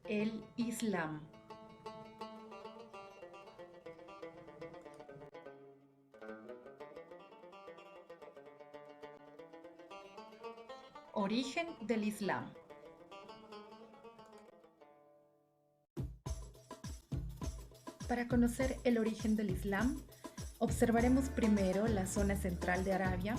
El Islam. Origen del Islam. Para conocer el origen del Islam, observaremos primero la zona central de Arabia,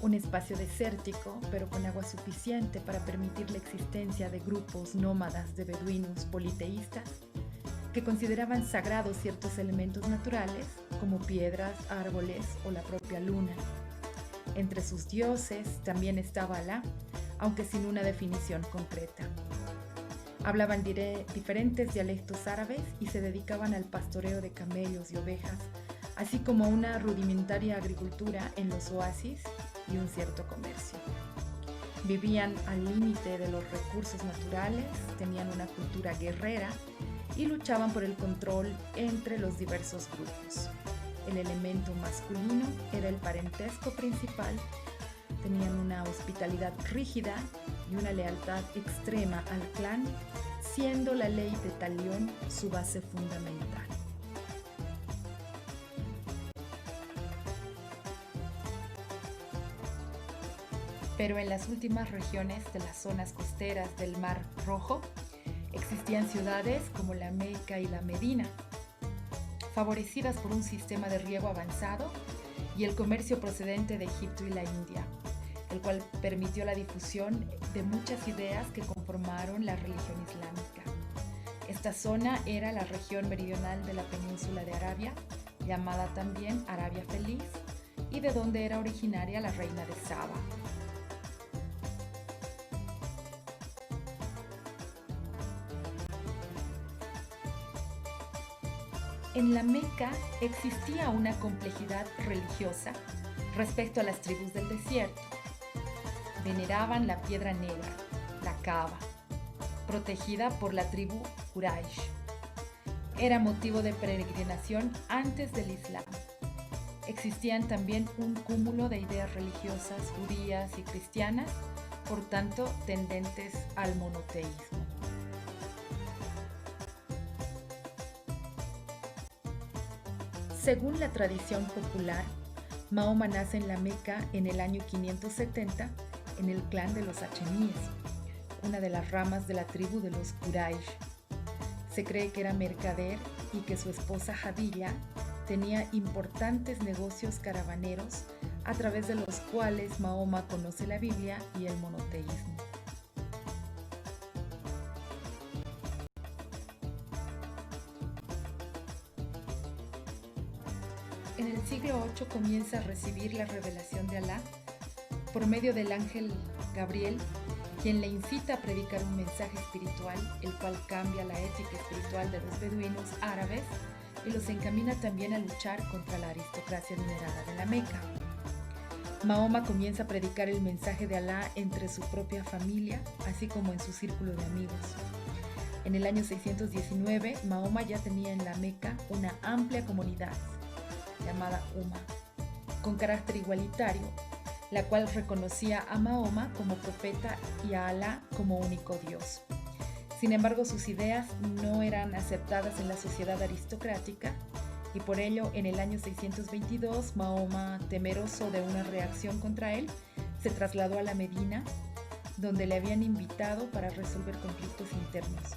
un espacio desértico, pero con agua suficiente para permitir la existencia de grupos nómadas de beduinos politeístas que consideraban sagrados ciertos elementos naturales, como piedras, árboles o la propia luna. Entre sus dioses también estaba Alá, aunque sin una definición concreta. Hablaban diferentes dialectos árabes y se dedicaban al pastoreo de camellos y ovejas, así como a una rudimentaria agricultura en los oasis y un cierto comercio. Vivían al límite de los recursos naturales, tenían una cultura guerrera y luchaban por el control entre los diversos grupos. El elemento masculino era el parentesco principal, tenían una hospitalidad rígida y una lealtad extrema al clan, siendo la ley de talión su base fundamental. Pero en las últimas regiones de las zonas costeras del Mar Rojo existían ciudades como la Meca y la Medina, favorecidas por un sistema de riego avanzado y el comercio procedente de Egipto y la India, el cual permitió la difusión de muchas ideas que conformaron la religión islámica. Esta zona era la región meridional de la península de Arabia, llamada también Arabia Feliz, y de donde era originaria la reina de Saba. En la Meca existía una complejidad religiosa respecto a las tribus del desierto. Veneraban la piedra negra, la Kaaba, protegida por la tribu Quraysh. Era motivo de peregrinación antes del Islam. Existían también un cúmulo de ideas religiosas judías y cristianas, por tanto tendentes al monoteísmo. Según la tradición popular, Mahoma nace en la Meca en el año 570 en el clan de los hachemíes, una de las ramas de la tribu de los Quraysh. Se cree que era mercader y que su esposa Hadilla tenía importantes negocios caravaneros a través de los cuales Mahoma conoce la Biblia y el monoteísmo. En el siglo VIII comienza a recibir la revelación de Alá por medio del ángel Gabriel, quien le incita a predicar un mensaje espiritual, el cual cambia la ética espiritual de los beduinos árabes y los encamina también a luchar contra la aristocracia adinerada de la Meca. Mahoma comienza a predicar el mensaje de Alá entre su propia familia, así como en su círculo de amigos. En el año 619, Mahoma ya tenía en la Meca una amplia comunidad, llamada Umma, con carácter igualitario, la cual reconocía a Mahoma como profeta y a Alá como único Dios. Sin embargo, sus ideas no eran aceptadas en la sociedad aristocrática y por ello, en el año 622, Mahoma, temeroso de una reacción contra él, se trasladó a la Medina, donde le habían invitado para resolver conflictos internos.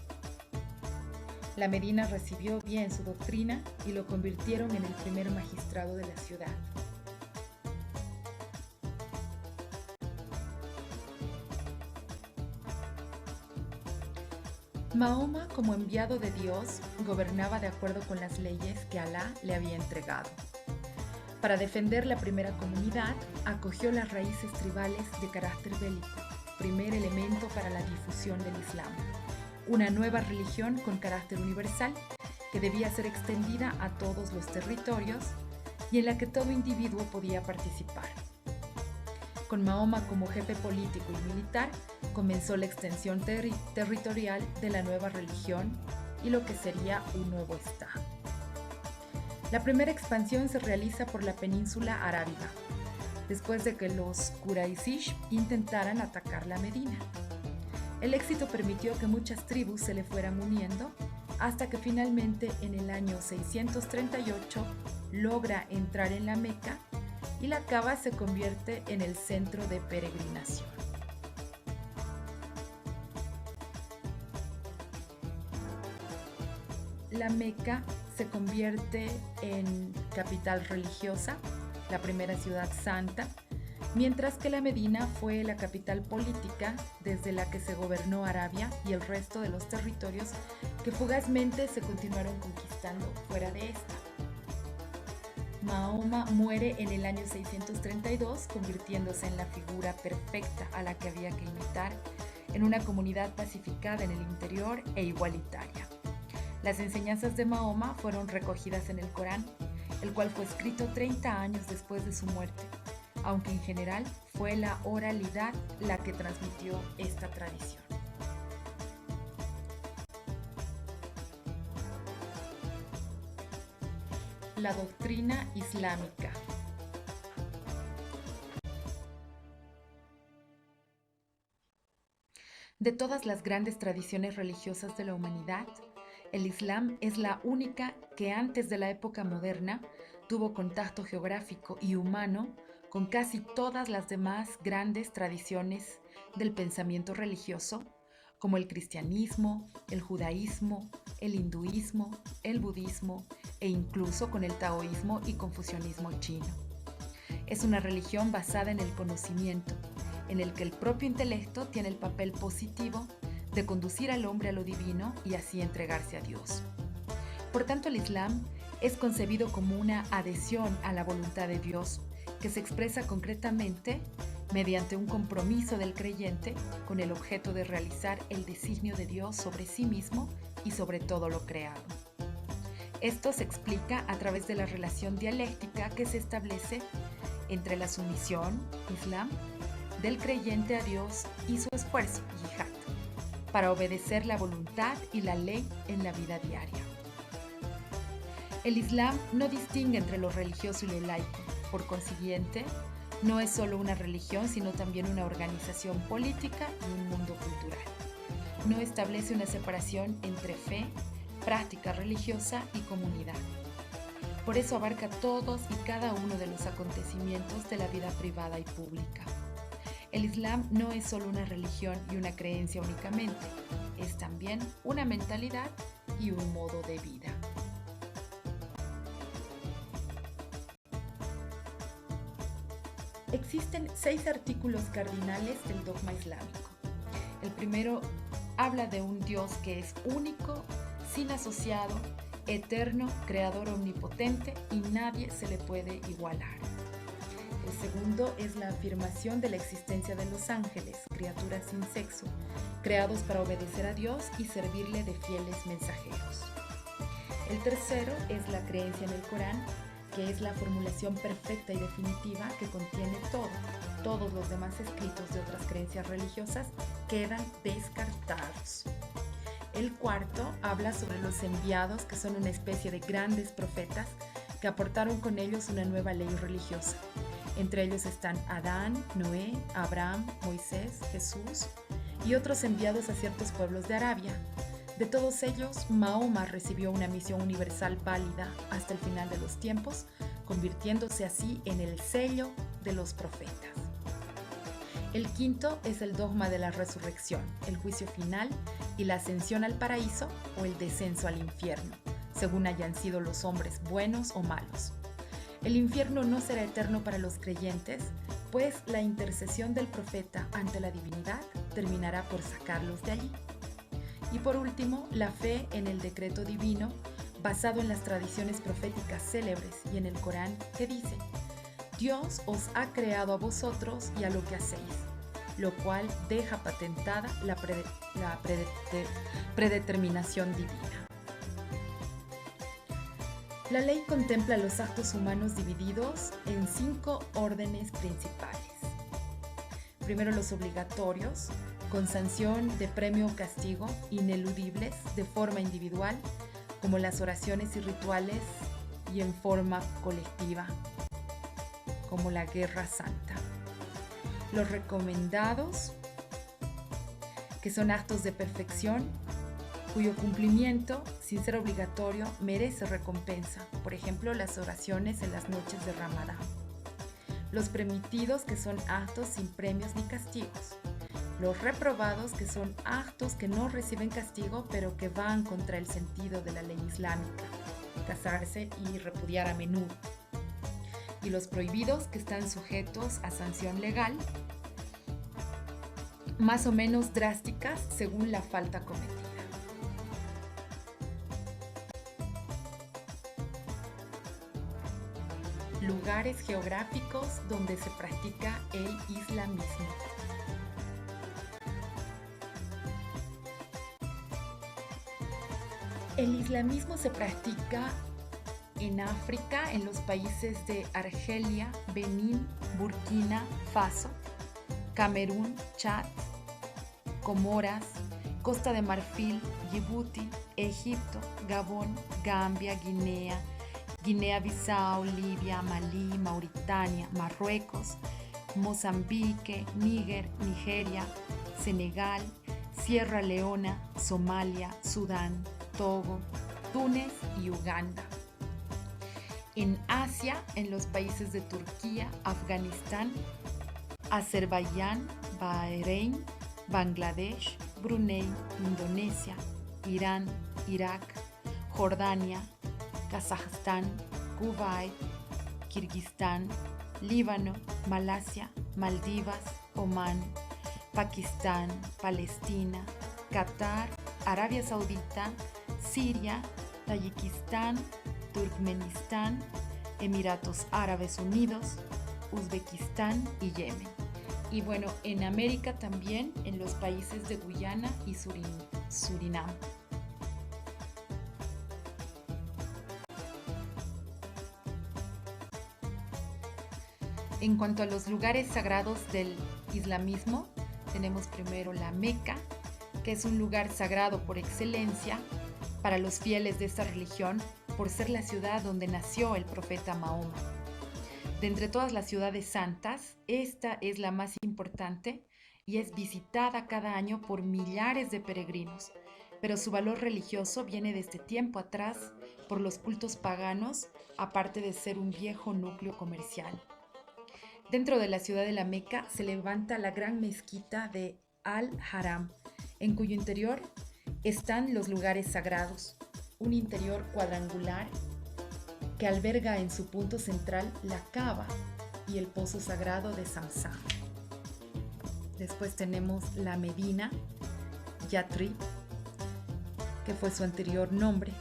La Medina recibió bien su doctrina y lo convirtieron en el primer magistrado de la ciudad. Mahoma, como enviado de Dios, gobernaba de acuerdo con las leyes que Alá le había entregado. Para defender la primera comunidad, acogió las raíces tribales de carácter bélico, primer elemento para la difusión del Islam, una nueva religión con carácter universal que debía ser extendida a todos los territorios y en la que todo individuo podía participar. Con Mahoma como jefe político y militar, comenzó la extensión territorial de la nueva religión y lo que sería un nuevo Estado. La primera expansión se realiza por la península arábiga, después de que los Quraysh intentaran atacar la Medina. El éxito permitió que muchas tribus se le fueran uniendo hasta que finalmente en el año 638 logra entrar en la Meca y la Kaaba se convierte en el centro de peregrinación. La Meca se convierte en capital religiosa, la primera ciudad santa, mientras que la Medina fue la capital política desde la que se gobernó Arabia y el resto de los territorios que fugazmente se continuaron conquistando fuera de esta. Mahoma muere en el año 632, convirtiéndose en la figura perfecta a la que había que imitar en una comunidad pacificada en el interior e igualitaria. Las enseñanzas de Mahoma fueron recogidas en el Corán, el cual fue escrito 30 años después de su muerte, aunque en general fue la oralidad la que transmitió esta tradición. La doctrina islámica. De todas las grandes tradiciones religiosas de la humanidad, el Islam es la única que antes de la época moderna tuvo contacto geográfico y humano con casi todas las demás grandes tradiciones del pensamiento religioso, como el cristianismo, el judaísmo, el hinduismo, el budismo e incluso con el taoísmo y confucianismo chino. Es una religión basada en el conocimiento, en el que el propio intelecto tiene el papel positivo de conducir al hombre a lo divino y así entregarse a Dios. Por tanto, el Islam es concebido como una adhesión a la voluntad de Dios que se expresa concretamente mediante un compromiso del creyente con el objeto de realizar el designio de Dios sobre sí mismo y sobre todo lo creado. Esto se explica a través de la relación dialéctica que se establece entre la sumisión, Islam, del creyente a Dios y su esfuerzo, yihad, para obedecer la voluntad y la ley en la vida diaria. El Islam no distingue entre lo religioso y lo laico. Por consiguiente, no es solo una religión, sino también una organización política y un mundo cultural. No establece una separación entre fe, práctica religiosa y comunidad. Por eso abarca todos y cada uno de los acontecimientos de la vida privada y pública. El Islam no es solo una religión y una creencia únicamente, es también una mentalidad y un modo de vida. Existen 6 artículos cardinales del dogma islámico. El primero habla de un Dios que es único, sin asociado, eterno, creador omnipotente y nadie se le puede igualar. El segundo es la afirmación de la existencia de los ángeles, criaturas sin sexo, creados para obedecer a Dios y servirle de fieles mensajeros. El tercero es la creencia en el Corán, que es la formulación perfecta y definitiva que contiene todo. Todos los demás escritos de otras creencias religiosas quedan descartados. El cuarto habla sobre los enviados, que son una especie de grandes profetas que aportaron con ellos una nueva ley religiosa. Entre ellos están Adán, Noé, Abraham, Moisés, Jesús y otros enviados a ciertos pueblos de Arabia. De todos ellos, Mahoma recibió una misión universal válida hasta el final de los tiempos, convirtiéndose así en el sello de los profetas. El quinto es el dogma de la resurrección, el juicio final y la ascensión al paraíso o el descenso al infierno, según hayan sido los hombres buenos o malos. El infierno no será eterno para los creyentes, pues la intercesión del profeta ante la divinidad terminará por sacarlos de allí. Y por último, la fe en el decreto divino, basado en las tradiciones proféticas célebres y en el Corán, que dice: Dios os ha creado a vosotros y a lo que hacéis, lo cual deja patentada la predeterminación divina. La ley contempla los actos humanos divididos en 5 órdenes principales. Primero, los obligatorios, con sanción de premio o castigo, ineludibles de forma individual, como las oraciones y rituales, y en forma colectiva, como la guerra santa. Los recomendados, que son actos de perfección cuyo cumplimiento, sin ser obligatorio, merece recompensa, por ejemplo, las oraciones en las noches de Ramadán. Los permitidos, que son actos sin premios ni castigos. Los reprobados, que son actos que no reciben castigo, pero que van contra el sentido de la ley islámica, casarse y repudiar a menudo. Y los prohibidos, que están sujetos a sanción legal, más o menos drásticas según la falta cometida. Lugares geográficos donde se practica el islamismo. El islamismo se practica en África, en los países de Argelia, Benín, Burkina Faso, Camerún, Chad, Comoras, Costa de Marfil, Djibouti, Egipto, Gabón, Gambia, Guinea, Guinea-Bissau, Libia, Malí, Mauritania, Marruecos, Mozambique, Níger, Nigeria, Senegal, Sierra Leona, Somalia, Sudán, Togo, Túnez y Uganda. En Asia, en los países de Turquía, Afganistán, Azerbaiyán, Bahrein, Bangladesh, Brunei, Indonesia, Irán, Irak, Jordania, Kazajstán, Kuwait, Kirguistán, Líbano, Malasia, Maldivas, Omán, Pakistán, Palestina, Qatar, Arabia Saudita, Siria, Tayikistán, Turkmenistán, Emiratos Árabes Unidos, Uzbekistán y Yemen. Y bueno, en América también, en los países de Guyana y Surinam. En cuanto a los lugares sagrados del islamismo, tenemos primero la Meca, que es un lugar sagrado por excelencia para los fieles de esta religión, por ser la ciudad donde nació el profeta Mahoma. De entre todas las ciudades santas, esta es la más importante y es visitada cada año por millares de peregrinos, pero su valor religioso viene desde tiempo atrás por los cultos paganos, aparte de ser un viejo núcleo comercial. Dentro de la ciudad de la Meca se levanta la gran mezquita de Al-Haram, en cuyo interior están los lugares sagrados, un interior cuadrangular que alberga en su punto central la Kaaba y el pozo sagrado de Zamzam. Después tenemos la Medina, Yathrib, que fue su anterior nombre.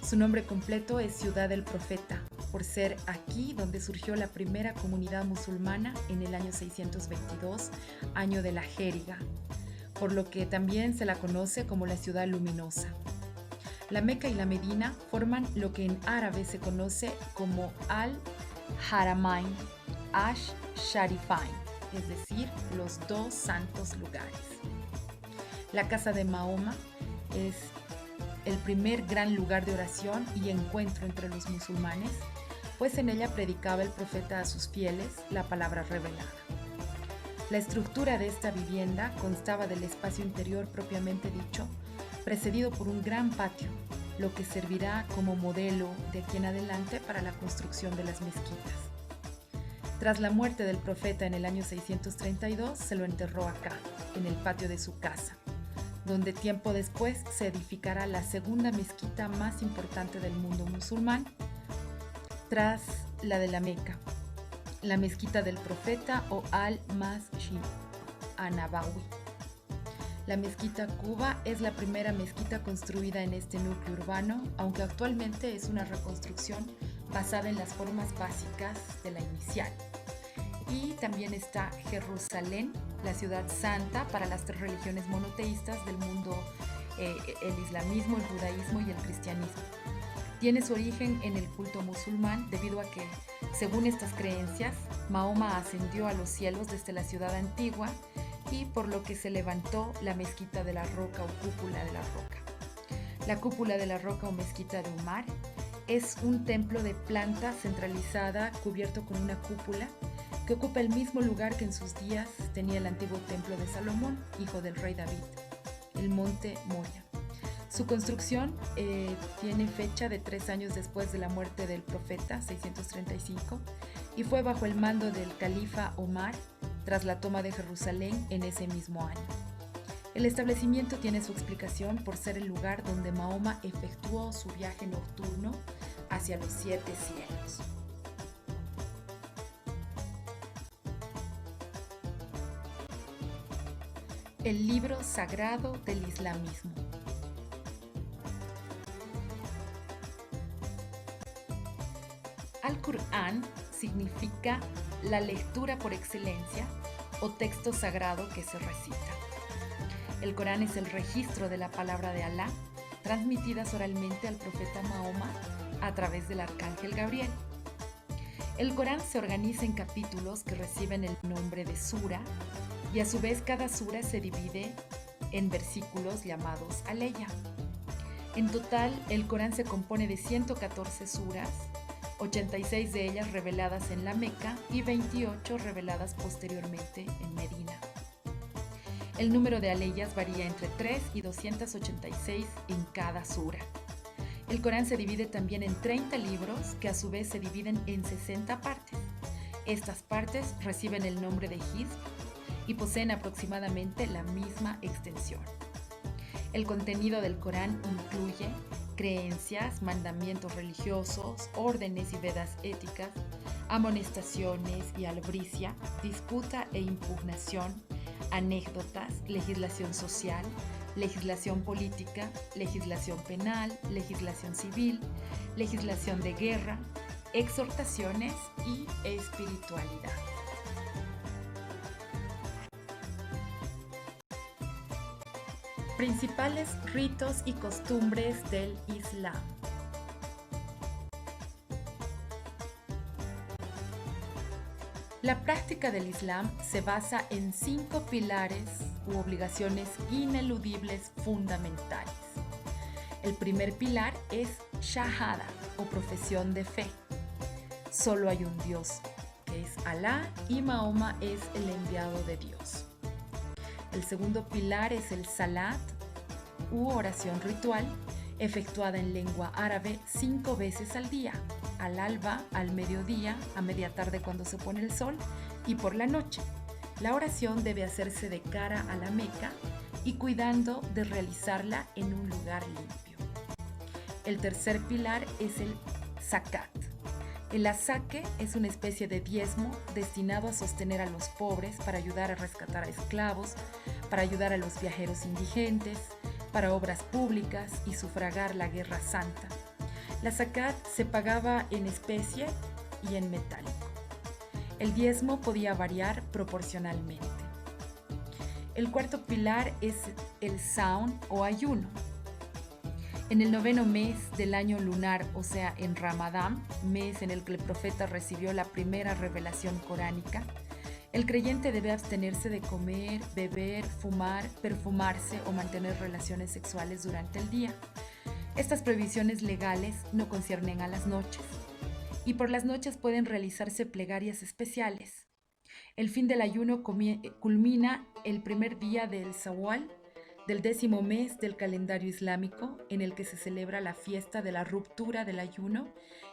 Su nombre completo es Ciudad del Profeta, por ser aquí donde surgió la primera comunidad musulmana en el año 622, año de la Jériga, por lo que también se la conoce como la Ciudad Luminosa. La Meca y la Medina forman lo que en árabe se conoce como Al-Haramain Ash-Sharifain, es decir, los dos santos lugares. La casa de Mahoma es el primer gran lugar de oración y encuentro entre los musulmanes, pues en ella predicaba el profeta a sus fieles la palabra revelada. La estructura de esta vivienda constaba del espacio interior propiamente dicho, precedido por un gran patio, lo que servirá como modelo de aquí en adelante para la construcción de las mezquitas. Tras la muerte del profeta en el año 632, se lo enterró acá, en el patio de su casa, donde tiempo después se edificará la segunda mezquita más importante del mundo musulmán, tras la de la Meca, la mezquita del profeta o Al-Masjid an-Nabawi. La mezquita Quba es la primera mezquita construida en este núcleo urbano, aunque actualmente es una reconstrucción basada en las formas básicas de la inicial. Y también está Jerusalén, la ciudad santa para las tres religiones monoteístas del mundo, el islamismo, el judaísmo y el cristianismo. Tiene su origen en el culto musulmán debido a que, según estas creencias, Mahoma ascendió a los cielos desde la ciudad antigua y por lo que se levantó la mezquita de la roca o cúpula de la roca. La cúpula de la roca o mezquita de Umar es un templo de planta centralizada cubierto con una cúpula que ocupa el mismo lugar que en sus días tenía el antiguo templo de Salomón, hijo del rey David, el monte Moria. Su construcción tiene fecha de 3 años después de la muerte del profeta, 635, y fue bajo el mando del califa Omar tras la toma de Jerusalén en ese mismo año. El establecimiento tiene su explicación por ser el lugar donde Mahoma efectuó su viaje nocturno hacia los 7 cielos. El libro sagrado del islamismo. Al-Qur'án significa la lectura por excelencia o texto sagrado que se recita. El Corán es el registro de la palabra de Alá, transmitidas oralmente al profeta Mahoma a través del arcángel Gabriel. El Corán se organiza en capítulos que reciben el nombre de sura, y a su vez cada sura se divide en versículos llamados aleya. En total, el Corán se compone de 114 suras, 86 de ellas reveladas en la Meca y 28 reveladas posteriormente en Medina. El número de aleyas varía entre 3 y 286 en cada sura. El Corán se divide también en 30 libros que a su vez se dividen en 60 partes. Estas partes reciben el nombre de hizb y poseen aproximadamente la misma extensión. El contenido del Corán incluye creencias, mandamientos religiosos, órdenes y vedas éticas, amonestaciones y albricia, disputa e impugnación, anécdotas, legislación social, legislación política, legislación penal, legislación civil, legislación de guerra, exhortaciones y espiritualidad. Principales ritos y costumbres del Islam. La práctica del Islam se basa en 5 pilares u obligaciones ineludibles fundamentales. El primer pilar es Shahada o profesión de fe. Solo hay un Dios, que es Alá, y Mahoma es el enviado de Dios. El segundo pilar es el Salat u oración ritual, efectuada en lengua árabe 5 veces al día, al alba, al mediodía, a media tarde cuando se pone el sol y por la noche. La oración debe hacerse de cara a la Meca y cuidando de realizarla en un lugar limpio. El tercer pilar es el Zakat. El azaque es una especie de diezmo destinado a sostener a los pobres, para ayudar a rescatar a esclavos, para ayudar a los viajeros indigentes, para obras públicas y sufragar la Guerra Santa. La zakat se pagaba en especie y en metálico. El diezmo podía variar proporcionalmente. El cuarto pilar es el saum o ayuno. En el 9º mes del año lunar, o sea, en Ramadán, mes en el que el profeta recibió la primera revelación coránica, el creyente debe abstenerse de comer, beber, fumar, perfumarse o mantener relaciones sexuales durante el día. Estas prohibiciones legales no conciernen a las noches, y por las noches pueden realizarse plegarias especiales. El fin del ayuno culmina el primer día del Shawwal, del 10º mes del calendario islámico, en el que se celebra la fiesta de la ruptura del ayuno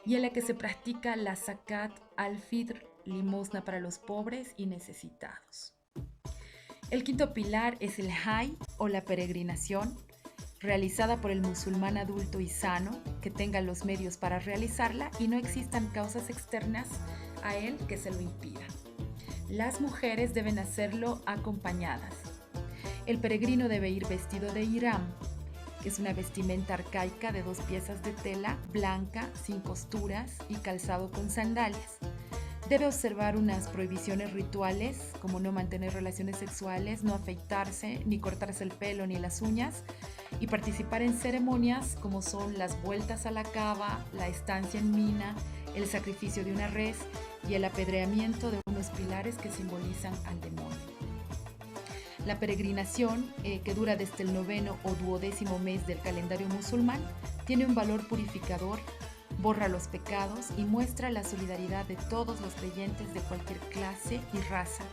y en la que se practica la zakat al-fitr, limosna para los pobres y necesitados. El quinto pilar es el hajj o la peregrinación, realizada por el musulmán adulto y sano, que tenga los medios para realizarla y no existan causas externas a él que se lo impidan. Las mujeres deben hacerlo acompañadas. El peregrino debe ir vestido de ihram, que es una vestimenta arcaica de 2 piezas de tela blanca, sin costuras y calzado con sandalias. Debe observar unas prohibiciones rituales, como no mantener relaciones sexuales, no afeitarse, ni cortarse el pelo ni las uñas, y participar en ceremonias como son las vueltas a la Kaaba, la estancia en Mina, el sacrificio de una res y el apedreamiento de unos pilares que simbolizan al demonio. La peregrinación, que dura desde el 9º o 12º mes del calendario musulmán, tiene un valor purificador borra los pecados y muestra la solidaridad de todos los creyentes de cualquier clase y raza.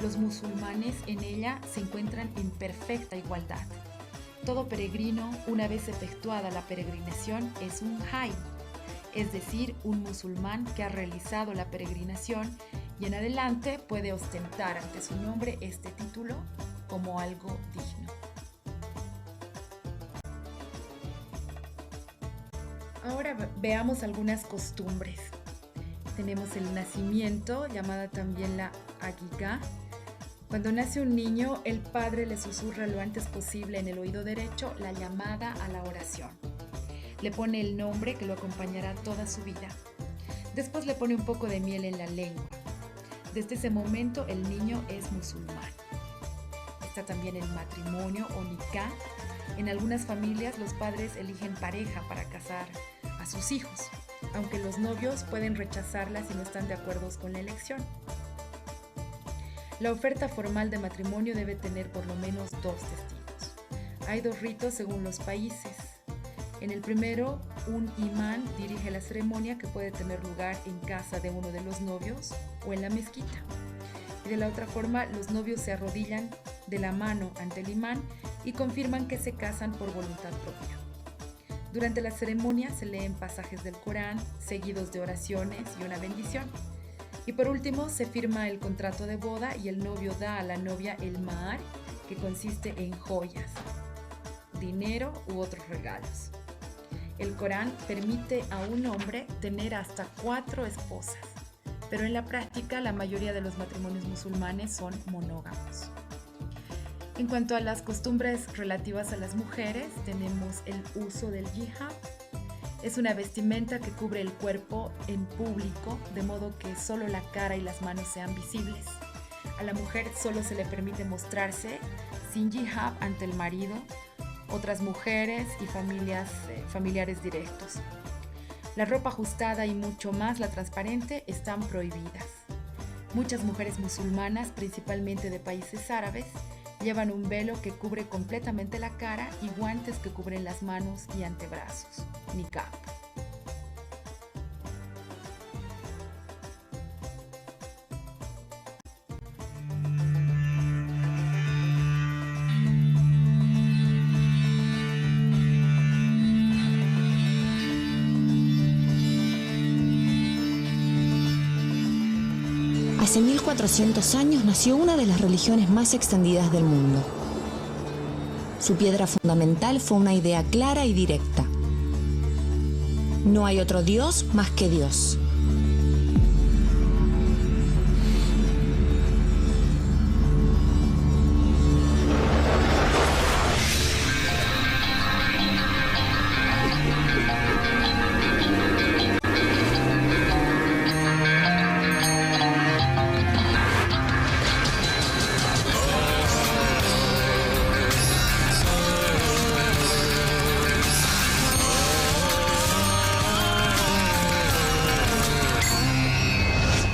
Los musulmanes en ella se encuentran en perfecta igualdad. Todo peregrino, una vez efectuada la peregrinación, es un hajj, es decir, un musulmán que ha realizado la peregrinación y en adelante puede ostentar ante su nombre este título como algo digno. Ahora veamos algunas costumbres. Tenemos el nacimiento, llamada también la aguiga. Cuando nace un niño, el padre le susurra lo antes posible en el oído derecho la llamada a la oración. Le pone el nombre que lo acompañará toda su vida. Después le pone un poco de miel en la lengua. Desde ese momento el niño es musulmán. Está también el matrimonio o nikah. En algunas familias los padres eligen pareja para casar a sus hijos, aunque los novios pueden rechazarla si no están de acuerdo con la elección. La oferta formal de matrimonio debe tener por lo menos 2 testigos. Hay 2 ritos según los países. En el primero, un imán dirige la ceremonia que puede tener lugar en casa de uno de los novios o en la mezquita. Y de la otra forma, los novios se arrodillan de la mano ante el imán y confirman que se casan por voluntad propia. Durante la ceremonia se leen pasajes del Corán, seguidos de oraciones y una bendición. Y por último, se firma el contrato de boda y el novio da a la novia el mahar, que consiste en joyas, dinero u otros regalos. El Corán permite a un hombre tener hasta 4 esposas, pero en la práctica la mayoría de los matrimonios musulmanes son monógamos. En cuanto a las costumbres relativas a las mujeres, tenemos el uso del hijab. Es una vestimenta que cubre el cuerpo en público, de modo que solo la cara y las manos sean visibles. A la mujer solo se le permite mostrarse sin hijab ante el marido, otras mujeres y familiares directos. La ropa ajustada y mucho más la transparente están prohibidas. Muchas mujeres musulmanas, principalmente de países árabes, llevan un velo que cubre completamente la cara y guantes que cubren las manos y antebrazos, niqab. Hace 1400 años nació una de las religiones más extendidas del mundo. Su piedra fundamental fue una idea clara y directa. No hay otro Dios más que Dios.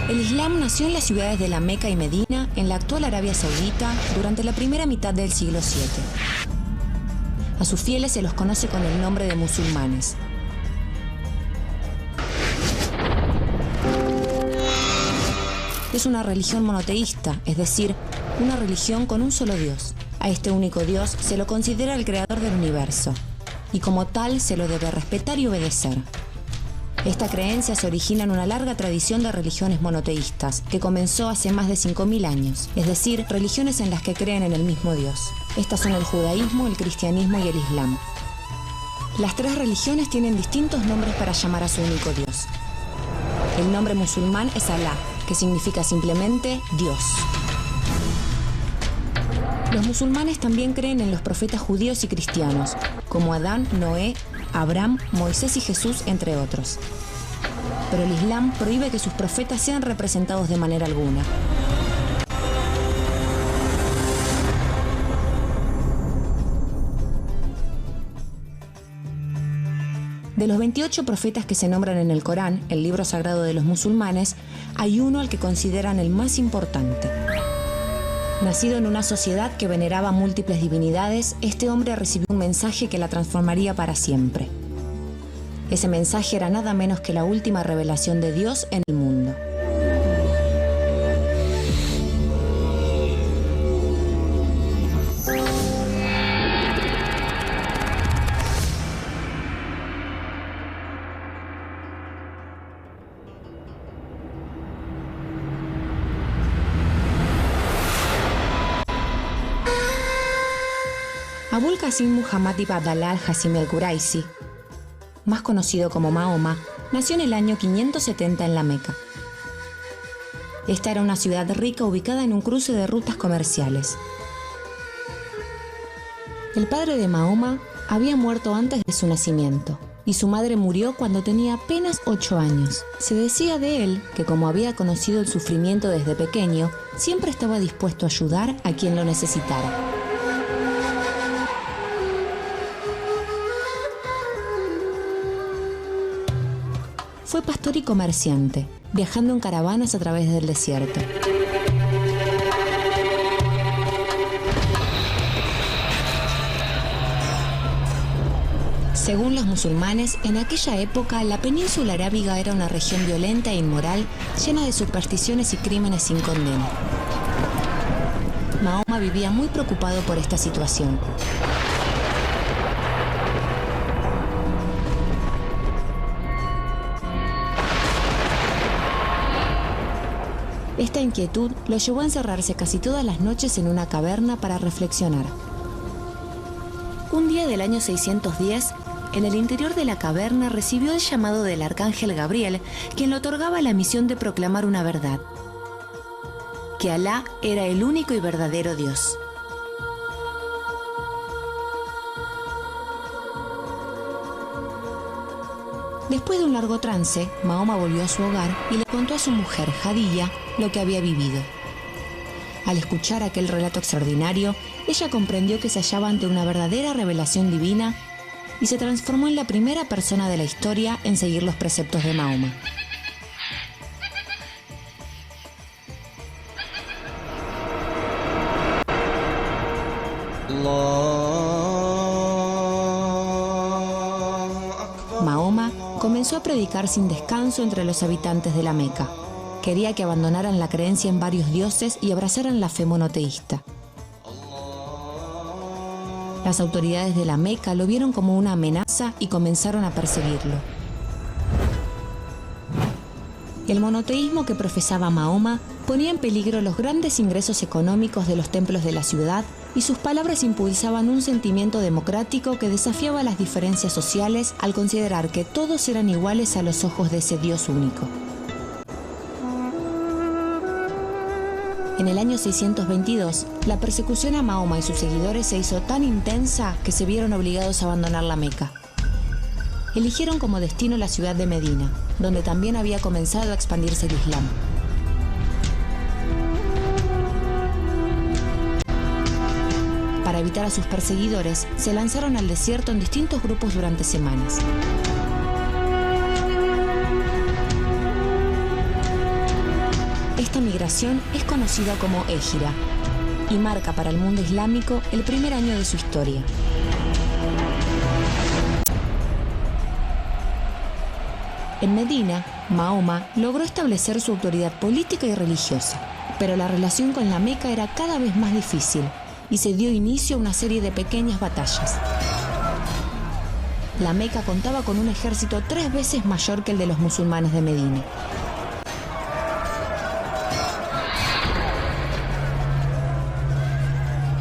El Islam nació en las ciudades de la Meca y Medina, en la actual Arabia Saudita, durante la primera mitad del siglo VII. A sus fieles se los conoce con el nombre de musulmanes. Es una religión monoteísta, es decir, una religión con un solo Dios. A este único Dios se lo considera el creador del universo, y como tal se lo debe respetar y obedecer. Esta creencia se origina en una larga tradición de religiones monoteístas, que comenzó hace más de 5000 años, es decir, religiones en las que creen en el mismo Dios. Estas son el judaísmo, el cristianismo y el islam. Las 3 religiones tienen distintos nombres para llamar a su único Dios. El nombre musulmán es Alá, que significa simplemente Dios. Los musulmanes también creen en los profetas judíos y cristianos, como Adán, Noé, Abraham, Moisés y Jesús, entre otros. Pero el Islam prohíbe que sus profetas sean representados de manera alguna. De los 28 profetas que se nombran en el Corán, el libro sagrado de los musulmanes, hay uno al que consideran el más importante. Nacido en una sociedad que veneraba múltiples divinidades, este hombre recibió un mensaje que la transformaría para siempre. Ese mensaje era nada menos que la última revelación de Dios en el mundo. Abul Qasim Muhammad ibn Abdallah al-Hashimi al-Quraisi, más conocido como Mahoma, nació en el año 570 en la Meca. Esta era una ciudad rica ubicada en un cruce de rutas comerciales. El padre de Mahoma había muerto antes de su nacimiento y su madre murió cuando tenía apenas 8 años. Se decía de él que, como había conocido el sufrimiento desde pequeño, siempre estaba dispuesto a ayudar a quien lo necesitara. Fue pastor y comerciante, viajando en caravanas a través del desierto. Según los musulmanes, en aquella época la península arábiga era una región violenta e inmoral, llena de supersticiones y crímenes sin condena. Mahoma vivía muy preocupado por esta situación. Esta inquietud lo llevó a encerrarse casi todas las noches en una caverna para reflexionar. Un día del año 610, en el interior de la caverna recibió el llamado del arcángel Gabriel, quien le otorgaba la misión de proclamar una verdad: que Alá era el único y verdadero Dios. Después de un largo trance, Mahoma volvió a su hogar y le contó a su mujer, Jadilla, lo que había vivido. Al escuchar aquel relato extraordinario, ella comprendió que se hallaba ante una verdadera revelación divina y se transformó en la primera persona de la historia en seguir los preceptos de Mahoma. Mahoma comenzó a predicar sin descanso entre los habitantes de la Meca. Quería que abandonaran la creencia en varios dioses y abrazaran la fe monoteísta. Las autoridades de la Meca lo vieron como una amenaza y comenzaron a perseguirlo. El monoteísmo que profesaba Mahoma ponía en peligro los grandes ingresos económicos de los templos de la ciudad y sus palabras impulsaban un sentimiento democrático que desafiaba las diferencias sociales al considerar que todos eran iguales a los ojos de ese Dios único. En el año 622, la persecución a Mahoma y sus seguidores se hizo tan intensa que se vieron obligados a abandonar la Meca. Eligieron como destino la ciudad de Medina, donde también había comenzado a expandirse el Islam. Para evitar a sus perseguidores, se lanzaron al desierto en distintos grupos durante semanas. Esta migración es conocida como Égira y marca para el mundo islámico el primer año de su historia. En Medina, Mahoma logró establecer su autoridad política y religiosa, pero la relación con la Meca era cada vez más difícil y se dio inicio a una serie de pequeñas batallas. La Meca contaba con un ejército 3 veces mayor que el de los musulmanes de Medina.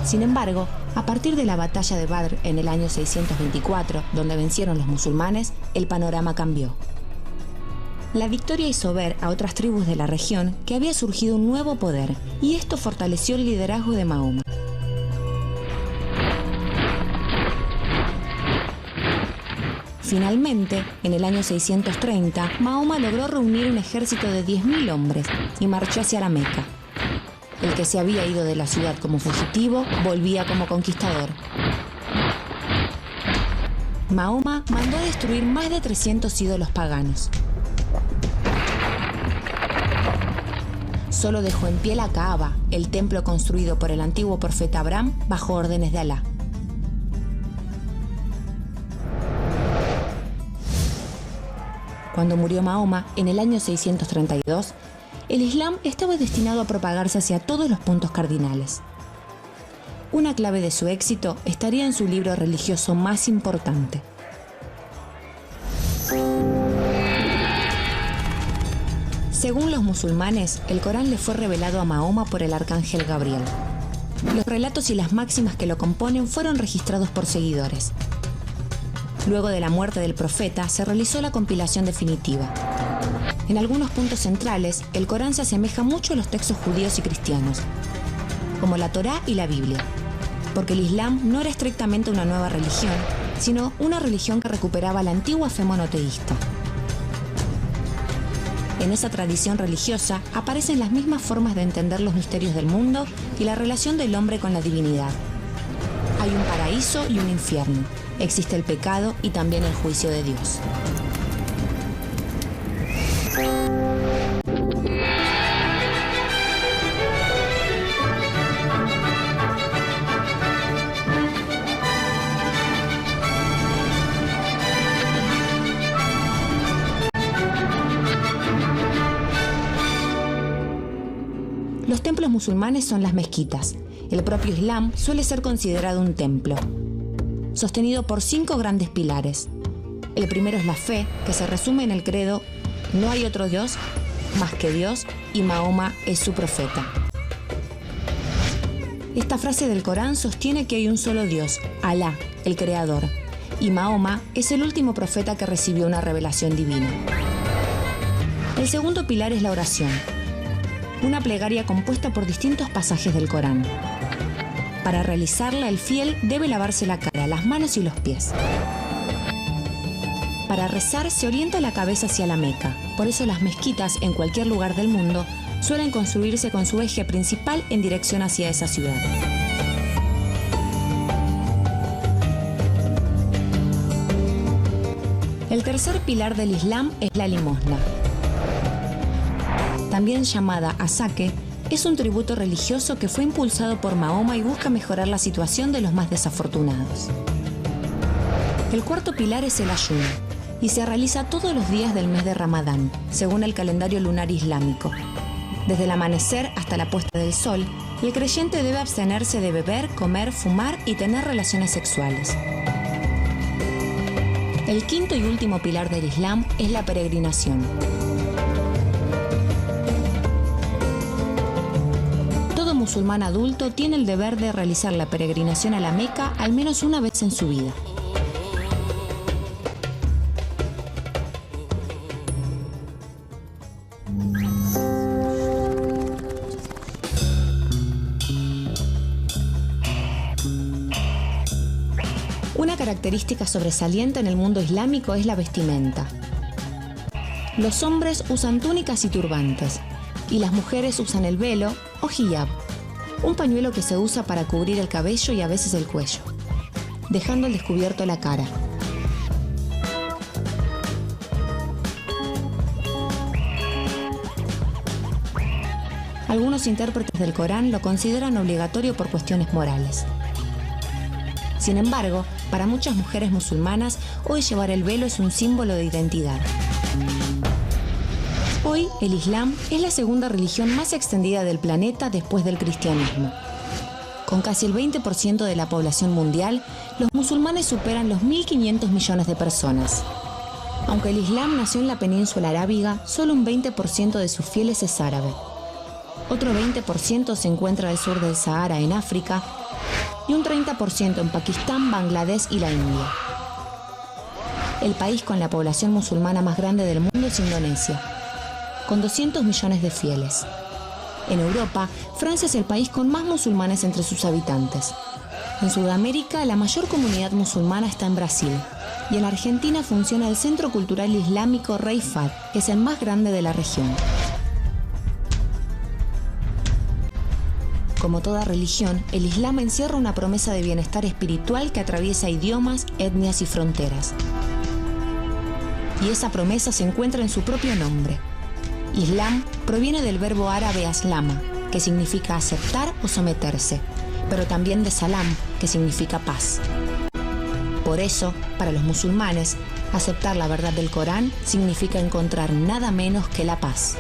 Sin embargo, a partir de la batalla de Badr en el año 624, donde vencieron los musulmanes, el panorama cambió. La victoria hizo ver a otras tribus de la región que había surgido un nuevo poder, y esto fortaleció el liderazgo de Mahoma. Finalmente, en el año 630, Mahoma logró reunir un ejército de 10.000 hombres y marchó hacia la Meca. El que se había ido de la ciudad como fugitivo volvía como conquistador. Mahoma mandó a destruir más de 300 ídolos paganos. Solo dejó en pie la Kaaba, el templo construido por el antiguo profeta Abraham bajo órdenes de Alá. Cuando murió Mahoma, en el año 632, el Islam estaba destinado a propagarse hacia todos los puntos cardinales. Una clave de su éxito estaría en su libro religioso más importante. Según los musulmanes, el Corán le fue revelado a Mahoma por el arcángel Gabriel. Los relatos y las máximas que lo componen fueron registrados por seguidores. Luego de la muerte del profeta, se realizó la compilación definitiva. En algunos puntos centrales, el Corán se asemeja mucho a los textos judíos y cristianos, como la Torá y la Biblia, porque el Islam no era estrictamente una nueva religión, sino una religión que recuperaba la antigua fe monoteísta. En esa tradición religiosa aparecen las mismas formas de entender los misterios del mundo y la relación del hombre con la divinidad. Hay un paraíso y un infierno. Existe el pecado y también el juicio de Dios. Los templos musulmanes son las mezquitas. El propio Islam suele ser considerado un templo, sostenido por 5 grandes pilares. El primero es la fe, que se resume en el credo: no hay otro Dios más que Dios y Mahoma es su profeta. Esta frase del Corán sostiene que hay un solo Dios, Alá, el Creador, y Mahoma es el último profeta que recibió una revelación divina. El segundo pilar es la oración, una plegaria compuesta por distintos pasajes del Corán. Para realizarla, el fiel debe lavarse la cara, las manos y los pies. Para rezar, se orienta la cabeza hacia la Meca. Por eso las mezquitas, en cualquier lugar del mundo, suelen construirse con su eje principal en dirección hacia esa ciudad. El tercer pilar del Islam es la limosna. También llamada asaque, es un tributo religioso que fue impulsado por Mahoma y busca mejorar la situación de los más desafortunados. El cuarto pilar es el ayuno, y se realiza todos los días del mes de Ramadán, según el calendario lunar islámico. Desde el amanecer hasta la puesta del sol, el creyente debe abstenerse de beber, comer, fumar y tener relaciones sexuales. El quinto y último pilar del Islam es la peregrinación. Todo musulmán adulto tiene el deber de realizar la peregrinación a la Meca al menos una vez en su vida. Una característica sobresaliente en el mundo islámico es la vestimenta. Los hombres usan túnicas y turbantes, y las mujeres usan el velo o hijab, un pañuelo que se usa para cubrir el cabello y a veces el cuello, dejando al descubierto la cara. Algunos intérpretes del Corán lo consideran obligatorio por cuestiones morales. Sin embargo, para muchas mujeres musulmanas, hoy llevar el velo es un símbolo de identidad. Hoy, el Islam es la segunda religión más extendida del planeta después del cristianismo. Con casi el 20% de la población mundial, los musulmanes superan los 1.500 millones de personas. Aunque el Islam nació en la península arábiga, solo un 20% de sus fieles es árabe. Otro 20% se encuentra al sur del Sahara, en África, y un 30% en Pakistán, Bangladesh y la India. El país con la población musulmana más grande del mundo es Indonesia, con 200 millones de fieles. En Europa, Francia es el país con más musulmanes entre sus habitantes. En Sudamérica, la mayor comunidad musulmana está en Brasil, y en Argentina funciona el Centro Cultural Islámico Rey Fahd, que es el más grande de la región. Como toda religión, el Islam encierra una promesa de bienestar espiritual que atraviesa idiomas, etnias y fronteras. Y esa promesa se encuentra en su propio nombre. Islam proviene del verbo árabe aslama, que significa aceptar o someterse, pero también de salam, que significa paz. Por eso, para los musulmanes, aceptar la verdad del Corán significa encontrar nada menos que la paz.